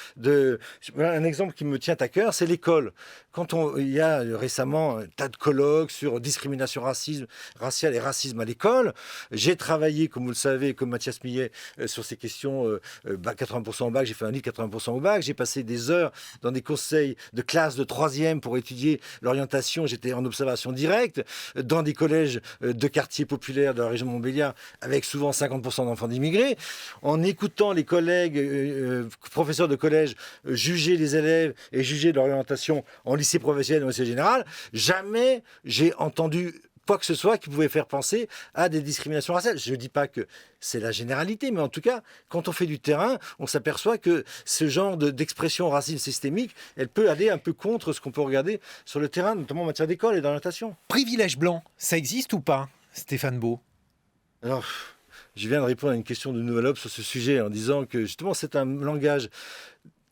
un exemple qui me tient à cœur, c'est l'école. Quand il y a récemment un tas de colloques sur discrimination raciale et racisme à l'école, j'ai travaillé, comme vous le savez, comme Mathias Millet, sur ces questions 80% au bac. J'ai fait un livre 80% au bac. J'ai passé des heures dans des conseils de classe de 3e pour étudier l'orientation. J'étais en observation directe dans des collèges de quartiers populaires de la région de Montbéliard, avec souvent 50% d'enfants d'immigrés, en écoutant les collègues, professeurs de collège, juger les élèves et juger l'orientation en lycée professionnel ou en lycée général, jamais j'ai entendu quoi que ce soit qui pouvait faire penser à des discriminations raciales. Je ne dis pas que c'est la généralité, mais en tout cas, quand on fait du terrain, on s'aperçoit que ce genre d'expression raciste systémique, elle peut aller un peu contre ce qu'on peut regarder sur le terrain, notamment en matière d'école et d'orientation. Privilège blanc, ça existe ou pas, Stéphane Beau? Alors, je viens de répondre à une question de Nouvelle Obs sur ce sujet en disant que justement c'est un langage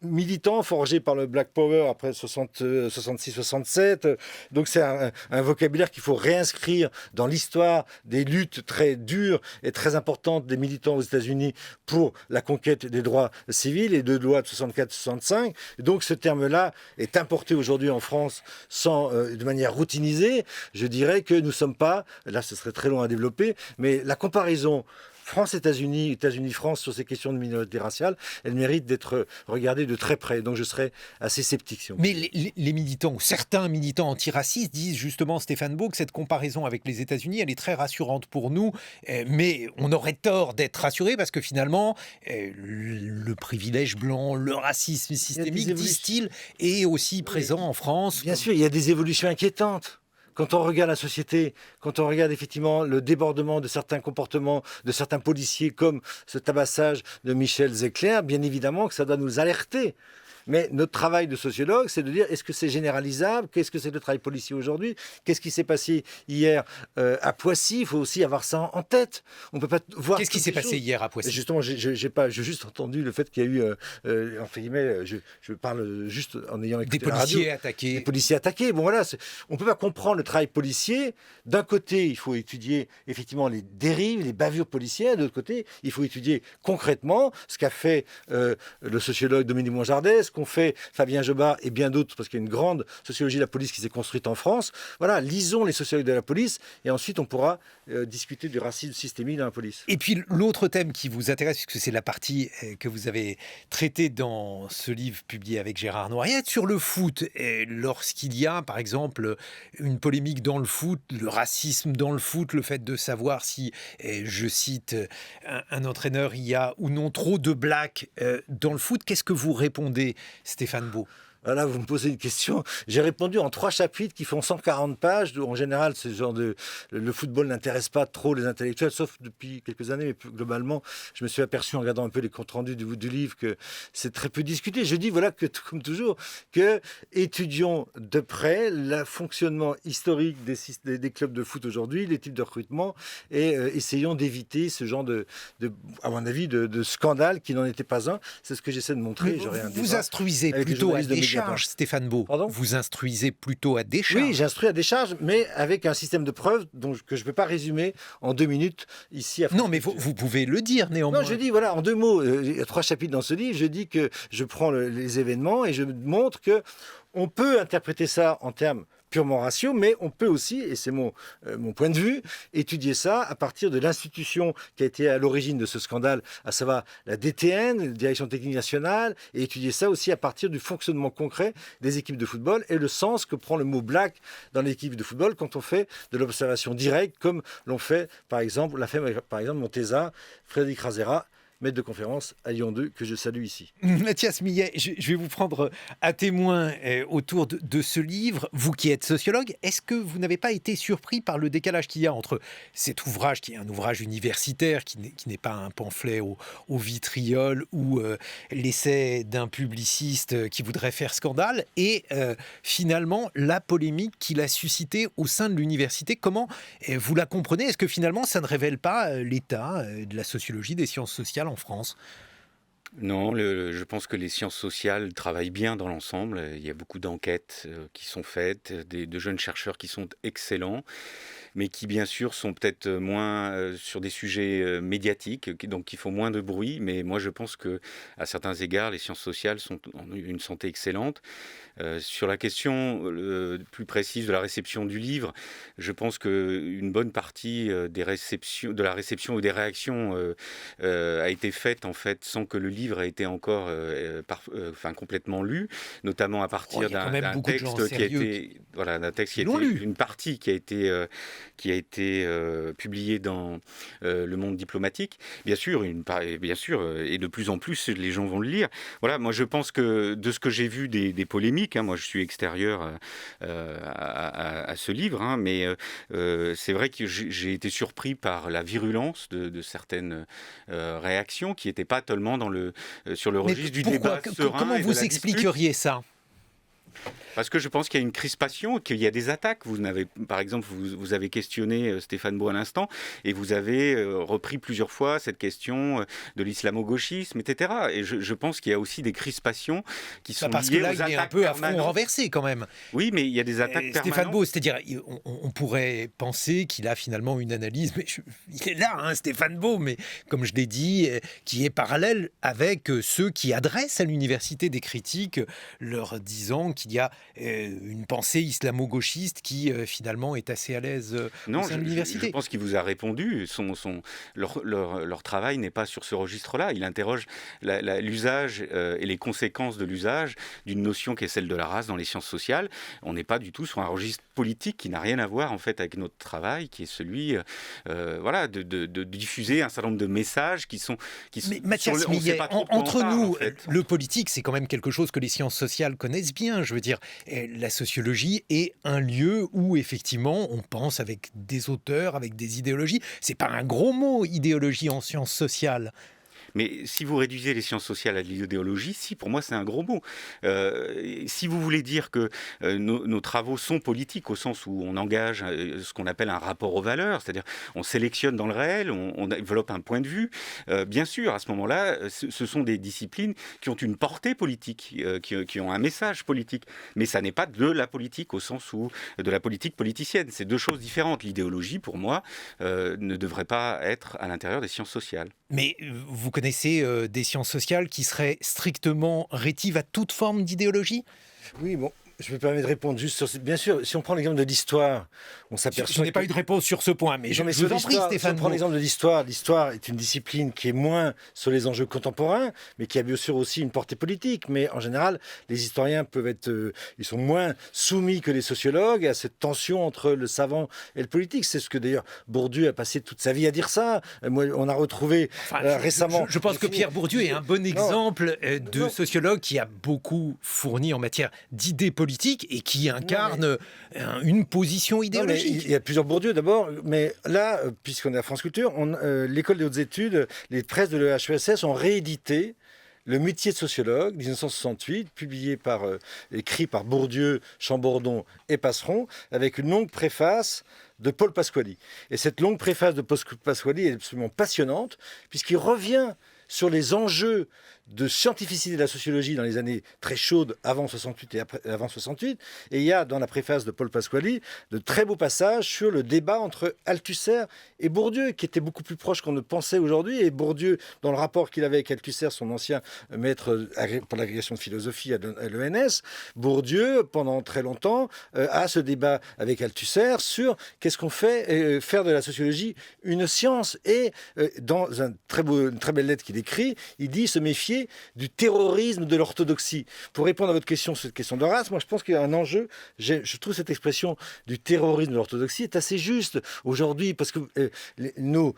militant forgé par le Black Power après 66-67. Donc c'est un vocabulaire qu'il faut réinscrire dans l'histoire des luttes très dures et très importantes des militants aux États-Unis pour la conquête des droits civils et de lois de 64-65. Donc ce terme-là est importé aujourd'hui en France de manière routinisée. Je dirais que nous ne sommes pas, là ce serait très long à développer, mais la comparaison France-États-Unis, États-Unis-France sur ces questions de minorité raciale, elle mérite d'être regardée de très près. Donc je serais assez sceptique. Si on Mais les militants, ou certains militants antiracistes disent justement, Stéphane Beau, que cette comparaison avec les États-Unis, elle est très rassurante pour nous, mais on aurait tort d'être rassuré parce que finalement, le privilège blanc, le racisme systémique, disent-ils, est aussi présent en France. Bien sûr, il y a des évolutions inquiétantes. Quand on regarde la société, quand on regarde effectivement le débordement de certains comportements, de certains policiers, comme ce tabassage de Michel Zecler, bien évidemment que ça doit nous alerter. Mais notre travail de sociologue, c'est de dire, est-ce que c'est généralisable? Qu'est-ce que c'est le travail policier aujourd'hui? Qu'est-ce qui s'est passé hier à Poissy? Il faut aussi avoir ça en tête. On peut pas voir. Qu'est-ce qui s'est passé hier à Poissy? Justement, j'ai juste entendu le fait qu'il y a eu, entre guillemets, je parle juste en ayant écouté des policiers attaqués. Des policiers attaqués. Bon voilà, on peut pas comprendre le travail policier. D'un côté, il faut étudier effectivement les dérives, les bavures policières. De l'autre côté, il faut étudier concrètement ce qu'a fait le sociologue Dominique Monjardès, qu'ont fait Fabien Jobard et bien d'autres, parce qu'il y a une grande sociologie de la police qui s'est construite en France. Voilà, lisons les sociologues de la police et ensuite on pourra discuter du racisme systémique dans la police. Et puis l'autre thème qui vous intéresse, puisque c'est la partie que vous avez traitée dans ce livre publié avec Gérard Noiriette, sur le foot. Lorsqu'il y a, par exemple, une polémique dans le foot, le racisme dans le foot, le fait de savoir si, je cite un entraîneur, il y a ou non trop de blacks dans le foot, qu'est-ce que vous répondez Stéphane Beau? Là, vous me posez une question. J'ai répondu en 3 chapitres qui font 140 pages. En général, le football n'intéresse pas trop les intellectuels, sauf depuis quelques années. Mais plus globalement, je me suis aperçu en regardant un peu les comptes rendus du livre que c'est très peu discuté. Je dis, voilà, que comme toujours, que étudions de près le fonctionnement historique des clubs de foot aujourd'hui, les types de recrutement, et essayons d'éviter ce genre à mon avis, de scandale qui n'en était pas un. C'est ce que j'essaie de montrer. Vous instruisez plutôt à décharge, Stéphane Beau. Pardon ? Vous instruisez plutôt à décharge. Oui, j'instruis à décharge, mais avec un système de preuves que je ne peux pas résumer en 2 minutes ici à France. Non, mais vous pouvez le dire néanmoins. Non, je dis, voilà, en 2 mots, il y a 3 chapitres dans ce livre, je dis que je prends les événements et je montre que on peut interpréter ça en termes purement ratio, mais on peut aussi, et c'est mon point de vue, étudier ça à partir de l'institution qui a été à l'origine de ce scandale, à savoir la DTN, la Direction Technique Nationale, et étudier ça aussi à partir du fonctionnement concret des équipes de football et le sens que prend le mot black dans l'équipe de football quand on fait de l'observation directe, comme l'ont fait, par exemple, Montesa, Frédéric Razera, maître de conférence à Lyon 2, que je salue ici. Mathias Millet, je vais vous prendre à témoin autour de ce livre. Vous qui êtes sociologue, est-ce que vous n'avez pas été surpris par le décalage qu'il y a entre cet ouvrage, qui est un ouvrage universitaire, qui n'est pas un pamphlet au vitriol ou l'essai d'un publiciste qui voudrait faire scandale, et finalement la polémique qu'il a suscitée au sein de l'université? Comment vous la comprenez? Est-ce que finalement ça ne révèle pas l'état de la sociologie, des sciences sociales en France? Non, je pense que les sciences sociales travaillent bien dans l'ensemble. Il y a beaucoup d'enquêtes qui sont faites, de jeunes chercheurs qui sont excellents, mais qui bien sûr sont peut-être moins sur des sujets médiatiques, donc qui font moins de bruit. Mais moi je pense que à certains égards, les sciences sociales sont en une santé excellente. Sur la question plus précise de la réception du livre, je pense qu'une bonne partie de la réception ou des réactions a été faite en fait sans que le livre ait été encore complètement lu, notamment à partir d'un texte qui a été une partie qui a été publiée dans Le Monde diplomatique. Bien sûr, et de plus en plus les gens vont le lire. Voilà, moi je pense que de ce que j'ai vu des polémiques, moi je suis extérieur à ce livre, mais c'est vrai que j'ai été surpris par la virulence de certaines réactions qui n'étaient pas tellement sur le registre du débat serein. Comment vous expliqueriez ça ? Parce que je pense qu'il y a une crispation, qu'il y a des attaques. Par exemple, vous avez questionné Stéphane Beau à l'instant, et vous avez repris plusieurs fois cette question de l'islamo-gauchisme, etc. Et je pense qu'il y a aussi des crispations qui sont liées aux attaques permanentes. Parce que là, il est un peu à front renversé quand même. Oui, mais il y a des attaques permanentes. Stéphane Beau, c'est-à-dire, on pourrait penser qu'il a finalement une analyse, mais il est là, Stéphane Beau, mais comme je l'ai dit, qui est parallèle avec ceux qui adressent à l'université des critiques, leur disant qu'il y a une pensée islamo-gauchiste qui finalement est assez à l'aise au sein de l'université. Je pense qu'il vous a répondu. Leur travail n'est pas sur ce registre-là. Il interroge l'usage et les conséquences de l'usage d'une notion qui est celle de la race dans les sciences sociales. On n'est pas du tout sur un registre politique qui n'a rien à voir en fait avec notre travail, qui est celui de diffuser un certain nombre de messages qui sont mais Mathias Millet, entre nous, en fait, le politique, c'est quand même quelque chose que les sciences sociales connaissent bien. Je veux dire, la sociologie est un lieu où effectivement on pense avec des auteurs, avec des idéologies. C'est pas un gros mot, idéologie en sciences sociales. Mais si vous réduisez les sciences sociales à de l'idéologie, pour moi c'est un gros mot. Si vous voulez dire que nos travaux sont politiques au sens où on engage ce qu'on appelle un rapport aux valeurs, c'est-à-dire on sélectionne dans le réel, on développe un point de vue, bien sûr à ce moment-là, ce sont des disciplines qui ont une portée politique, qui ont un message politique. Mais ça n'est pas de la politique au sens où de la politique politicienne. C'est deux choses différentes. L'idéologie, pour moi, ne devrait pas être à l'intérieur des sciences sociales. Mais vous connaissez des sciences sociales qui seraient strictement rétives à toute forme d'idéologie ? Oui, bon, Je me permets de répondre juste sur... Bien sûr, si on prend l'exemple de l'histoire, on s'aperçoit... Je n'ai pas eu de réponse sur ce point, mais je vous en prie, Stéphane. Si on prend l'exemple de l'histoire, l'histoire est une discipline qui est moins sur les enjeux contemporains, mais qui a bien sûr aussi une portée politique. Mais en général, les historiens peuvent être... ils sont moins soumis que les sociologues à cette tension entre le savant et le politique. C'est ce que d'ailleurs Bourdieu a passé toute sa vie à dire ça. Moi, on a retrouvé récemment... Je pense que Pierre Bourdieu est un bon exemple de sociologue qui a beaucoup fourni en matière d'idées politiques et qui incarne une position idéologique. Il y a plusieurs Bourdieu d'abord, mais là, puisqu'on est à France Culture, l'école des hautes études, les presses de l'EHESS ont réédité Le métier de sociologue, 1968, écrit par Bourdieu, Chambordon et Passeron, avec une longue préface de Paul Pasquali. Et cette longue préface de Paul Pasquali est absolument passionnante, puisqu'il revient sur les enjeux de scientificité de la sociologie dans les années très chaudes avant 68 et avant 68. Et il y a dans la préface de Paul Pasquali de très beaux passages sur le débat entre Althusser et Bourdieu, qui était beaucoup plus proche qu'on ne pensait aujourd'hui. Et Bourdieu, dans le rapport qu'il avait avec Althusser, son ancien maître pour l'agrégation de philosophie à l'ENS, Bourdieu, pendant très longtemps, a ce débat avec Althusser sur qu'est-ce qu'on fait, faire de la sociologie une science. Et dans une très belle lettre qu'il écrit, il dit se méfier du terrorisme de l'orthodoxie. Pour répondre à votre question sur cette question de race, moi je pense qu'il y a un enjeu. Je trouve cette expression du terrorisme de l'orthodoxie est assez juste aujourd'hui parce que non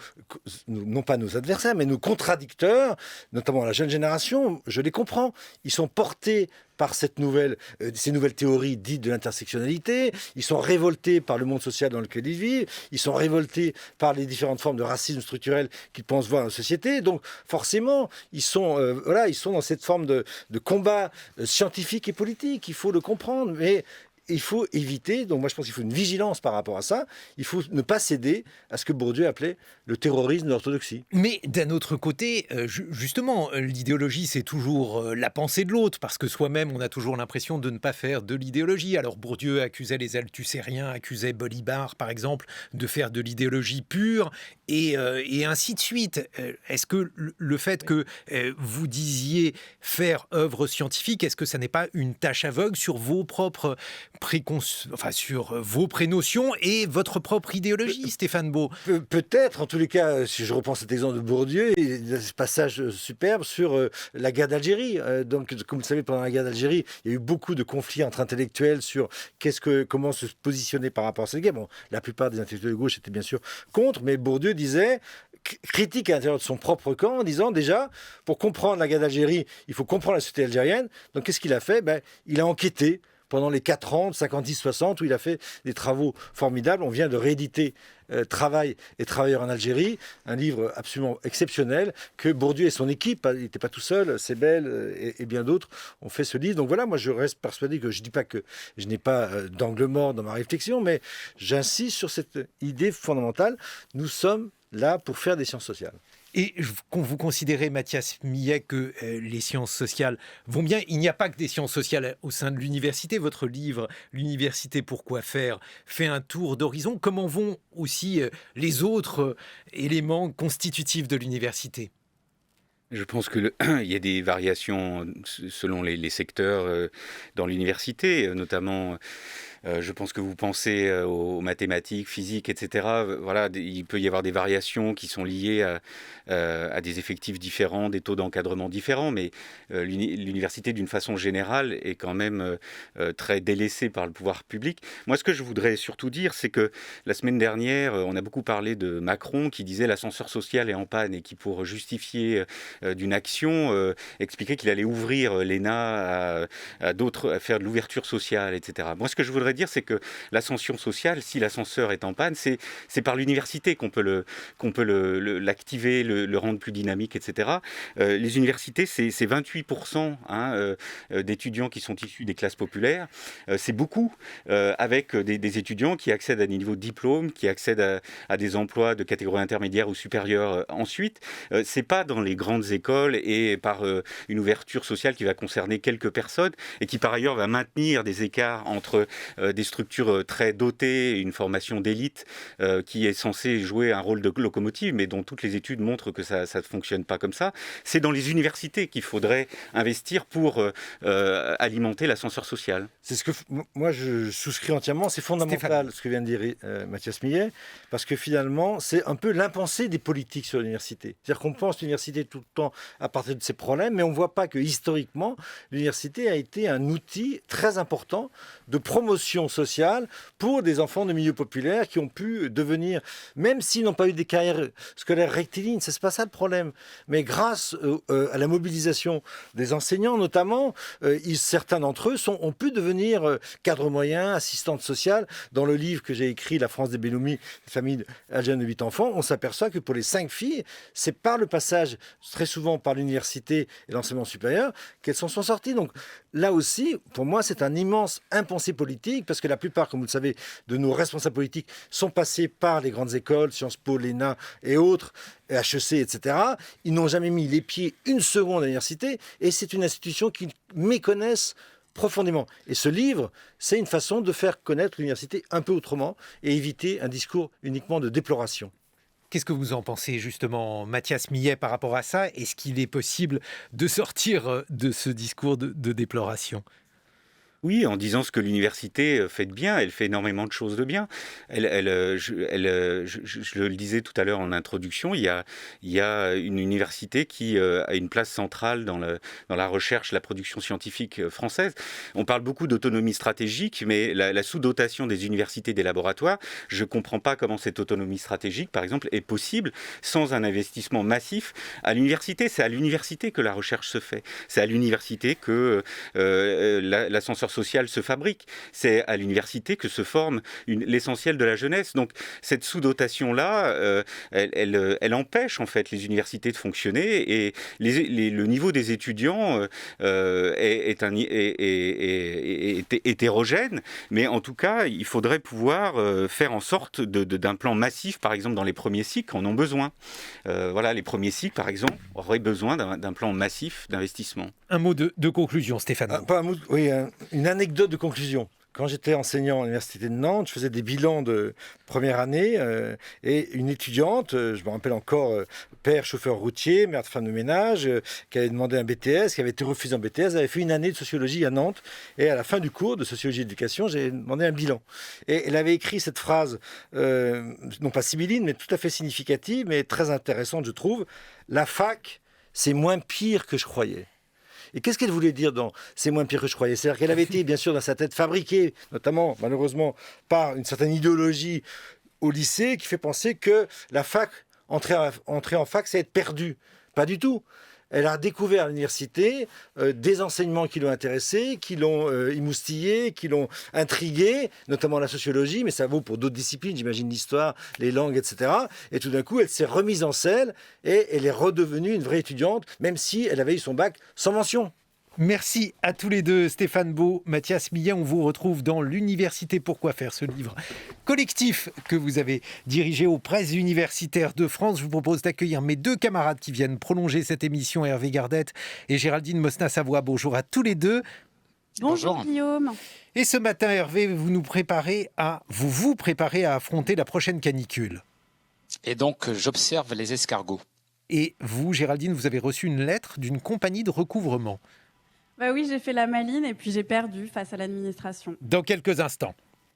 pas nos adversaires, mais nos contradicteurs, notamment la jeune génération, je les comprends. Ils sont portés par ces nouvelles théories dites de l'intersectionnalité. Ils sont révoltés par le monde social dans lequel ils vivent. Ils sont révoltés par les différentes formes de racisme structurel qu'ils pensent voir dans la société. Donc, forcément, ils sont dans cette forme de combat scientifique et politique. Il faut le comprendre. Mais il faut éviter, donc moi je pense qu'il faut une vigilance par rapport à ça, il faut ne pas céder à ce que Bourdieu appelait le terrorisme de l'orthodoxie. Mais d'un autre côté, justement, l'idéologie c'est toujours la pensée de l'autre, parce que soi-même on a toujours l'impression de ne pas faire de l'idéologie. Alors Bourdieu accusait les althussériens, accusait Bolibar par exemple de faire de l'idéologie pure, et ainsi de suite. Est-ce que le fait que vous disiez faire œuvre scientifique, est-ce que ça n'est pas une tâche aveugle sur vos propres sur vos prénotions et votre propre idéologie, Stéphane Beau? Peut-être, en tous les cas, si je reprends cet exemple de Bourdieu, il y a ce passage superbe sur la guerre d'Algérie. Donc, comme vous le savez, pendant la guerre d'Algérie, il y a eu beaucoup de conflits entre intellectuels sur comment se positionner par rapport à cette guerre. Bon, la plupart des intellectuels de gauche étaient bien sûr contre, mais Bourdieu disait, critique à l'intérieur de son propre camp, en disant déjà, pour comprendre la guerre d'Algérie, il faut comprendre la société algérienne. Donc, qu'est-ce qu'il a fait? Il a enquêté pendant les 4 ans, 50-60, où il a fait des travaux formidables. On vient de rééditer Travail et travailleurs en Algérie, un livre absolument exceptionnel que Bourdieu et son équipe, il n'était pas tout seul, Sebel et bien d'autres, ont fait ce livre. Donc voilà, moi je reste persuadé que je ne dis pas que je n'ai pas d'angle mort dans ma réflexion, mais j'insiste sur cette idée fondamentale. Nous sommes là pour faire des sciences sociales. Et vous considérez, Mathias Millet, que les sciences sociales vont bien. Il n'y a pas que des sciences sociales au sein de l'université. Votre livre, L'université, pourquoi faire, fait un tour d'horizon. Comment vont aussi les autres éléments constitutifs de l'université ? Je pense qu'il y a des variations selon les secteurs dans l'université, notamment... je pense que vous pensez aux mathématiques, physique, etc. Voilà, il peut y avoir des variations qui sont liées à des effectifs différents, des taux d'encadrement différents, mais l'université, d'une façon générale, est quand même très délaissée par le pouvoir public. Moi, ce que je voudrais surtout dire, c'est que la semaine dernière, on a beaucoup parlé de Macron qui disait l'ascenseur social est en panne et qui, pour justifier d'une action, expliquait qu'il allait ouvrir l'ENA à d'autres, à faire de l'ouverture sociale, etc. Moi, ce que je voudrais dire, c'est que l'ascension sociale, si l'ascenseur est en panne, c'est par l'université qu'on peut l'activer, le rendre plus dynamique, etc. Les universités, c'est 28% d'étudiants qui sont issus des classes populaires. C'est beaucoup, avec des étudiants qui accèdent à des niveaux de diplôme, qui accèdent à des emplois de catégorie intermédiaire ou supérieure ensuite. C'est pas dans les grandes écoles et par une ouverture sociale qui va concerner quelques personnes et qui par ailleurs va maintenir des écarts entre des structures très dotées, une formation d'élite qui est censée jouer un rôle de locomotive, mais dont toutes les études montrent que ça ne fonctionne pas comme ça. C'est dans les universités qu'il faudrait investir pour alimenter l'ascenseur social. C'est ce que moi je souscris entièrement, c'est fondamental ce que vient de dire Mathias Millet, parce que finalement c'est un peu l'impensé des politiques sur l'université. C'est-à-dire qu'on pense l'université tout le temps à partir de ses problèmes, mais on ne voit pas que historiquement l'université a été un outil très important de promotion sociale pour des enfants de milieux populaires qui ont pu devenir, même s'ils n'ont pas eu des carrières scolaires rectilignes, c'est pas ça le problème, mais grâce à la mobilisation des enseignants notamment, certains d'entre eux ont pu devenir cadres moyens, assistantes sociales. Dans le livre que j'ai écrit, La France des Belloumi, famille algérienne de 8 enfants, on s'aperçoit que pour les 5 filles, c'est par le passage, très souvent par l'université et l'enseignement supérieur, qu'elles s'en sont sorties. Donc là aussi, pour moi, c'est un immense impensé politique, parce que la plupart, comme vous le savez, de nos responsables politiques sont passés par les grandes écoles, Sciences Po, l'ENA et autres, HEC, etc. Ils n'ont jamais mis les pieds une seconde à l'université, et c'est une institution qu'ils méconnaissent profondément. Et ce livre, c'est une façon de faire connaître l'université un peu autrement et éviter un discours uniquement de déploration. Qu'est-ce que vous en pensez justement, Mathias Millet, par rapport à ça? Est-ce qu'il est possible de sortir de ce discours de déploration? Oui, en disant ce que l'université fait de bien, elle fait énormément de choses de bien. Je le disais tout à l'heure en introduction, il y a une université qui a une place centrale dans la recherche, la production scientifique française. On parle beaucoup d'autonomie stratégique, mais la sous-dotation des universités et des laboratoires, je ne comprends pas comment cette autonomie stratégique, par exemple, est possible sans un investissement massif à l'université. C'est à l'université que la recherche se fait. C'est à l'université que l'ascenseur social se fabrique. C'est à l'université que se forme l'essentiel de la jeunesse. Donc cette sous-dotation-là, elle empêche en fait les universités de fonctionner, et le niveau des étudiants est hétérogène, mais en tout cas, il faudrait pouvoir faire en sorte d'un plan massif, par exemple dans les premiers cycles, en ont besoin. Voilà, les premiers cycles, par exemple, auraient besoin d'un plan massif d'investissement. Un mot de conclusion, Stéphane. Une anecdote de conclusion. Quand j'étais enseignant à l'université de Nantes, je faisais des bilans de première année et une étudiante, je me rappelle encore, père chauffeur routier, mère de femme de ménage, qui avait demandé un BTS, qui avait été refusé en BTS, avait fait une année de sociologie à Nantes, et à la fin du cours de sociologie et d'éducation, j'ai demandé un bilan. Et elle avait écrit cette phrase, non pas sibylline, mais tout à fait significative, mais très intéressante, je trouve. La fac, c'est moins pire que je croyais. Et qu'est-ce qu'elle voulait dire dans « c'est moins pire que je croyais » ? C'est-à-dire qu'elle avait été, bien sûr, dans sa tête fabriquée, notamment, malheureusement, par une certaine idéologie au lycée qui fait penser que la fac, entrer en fac, c'est être perdu. Pas du tout. Elle a découvert à l'université des enseignements qui l'ont intéressée, qui l'ont émoustillée, qui l'ont intriguée, notamment la sociologie, mais ça vaut pour d'autres disciplines, j'imagine l'histoire, les langues, etc. Et tout d'un coup, elle s'est remise en selle et elle est redevenue une vraie étudiante, même si elle avait eu son bac sans mention. Merci à tous les deux, Stéphane Beau, Mathias Millet. On vous retrouve dans l'Université Pourquoi faire, ce livre collectif que vous avez dirigé aux presses universitaires de France. Je vous propose d'accueillir mes deux camarades qui viennent prolonger cette émission, Hervé Gardette et Géraldine Mosna-Savoie. Bonjour à tous les deux. Bonjour Guillaume. Et ce matin, Hervé, vous vous préparez à affronter la prochaine canicule. Et donc, j'observe les escargots. Et vous, Géraldine, vous avez reçu une lettre d'une compagnie de recouvrement. Bah oui, j'ai fait la maline et puis j'ai perdu face à l'administration. Dans quelques instants.